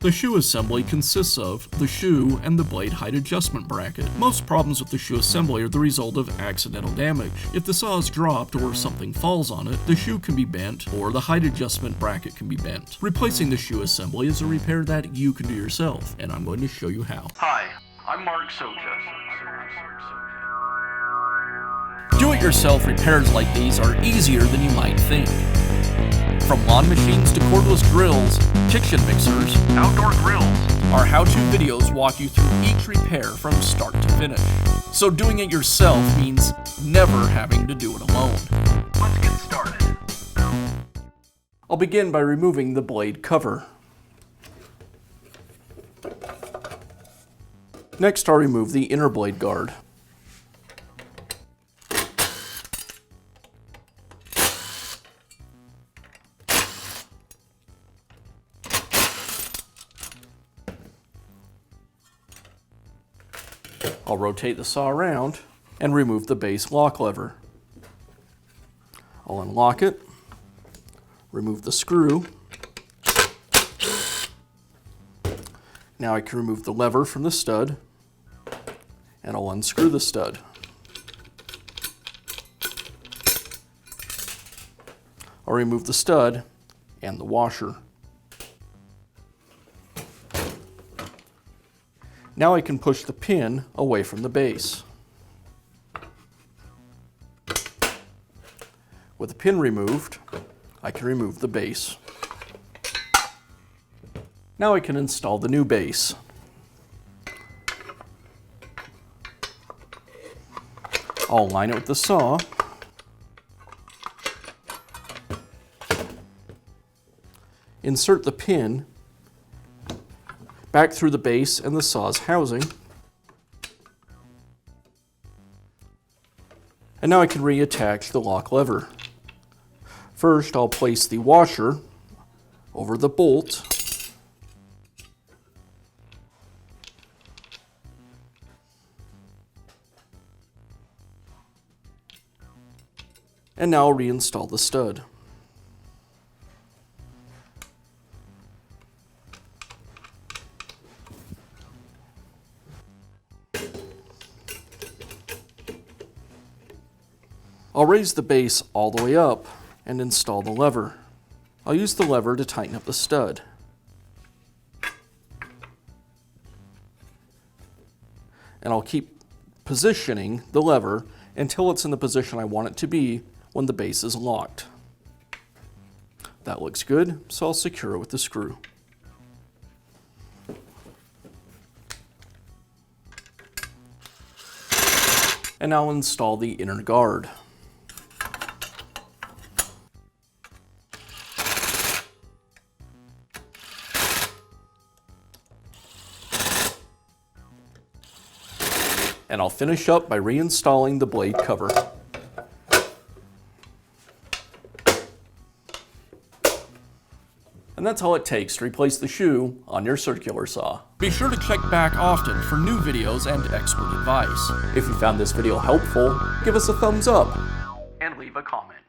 The shoe assembly consists of the shoe and the blade height adjustment bracket. Most problems with the shoe assembly are the result of accidental damage. If the saw is dropped or something falls on it, the shoe can be bent or the height adjustment bracket can be bent. Replacing the shoe assembly is a repair that you can do yourself, and I'm going to show you how. Hi, I'm Mark Socha. Do-it-yourself repairs like these are easier than you might think. From lawn machines to cordless drills, kitchen mixers, Outdoor grills. our how-to videos walk you through each repair from start to finish. So doing it yourself means never having to do it alone. Let's get started. I'll begin by removing the blade cover. Next, I'll remove the inner blade guard. I'll rotate the saw around and remove the base lock lever. I'll unlock it, remove the screw. Now I can remove the lever from the stud, and I'll unscrew the stud. I'll remove the stud and the washer. Now I can push the pin away from the base. With the pin removed, I can remove the base. Now I can install the new base. I'll align it with the saw. Insert the pin back through the base and the saw's housing. And now I can reattach the lock lever. First, I'll place the washer over the bolt. And now I'll reinstall the stud. I'll raise the base all the way up and install the lever. I'll use the lever to tighten up the stud. And I'll keep positioning the lever until it's in the position I want it to be when the base is locked. That looks good, so I'll secure it with the screw. And I'll install the inner guard. And I'll finish up by reinstalling the blade cover. And that's all it takes to replace the shoe on your circular saw. Be sure to check back often for new videos and expert advice. If you found this video helpful, give us a thumbs up And leave a comment.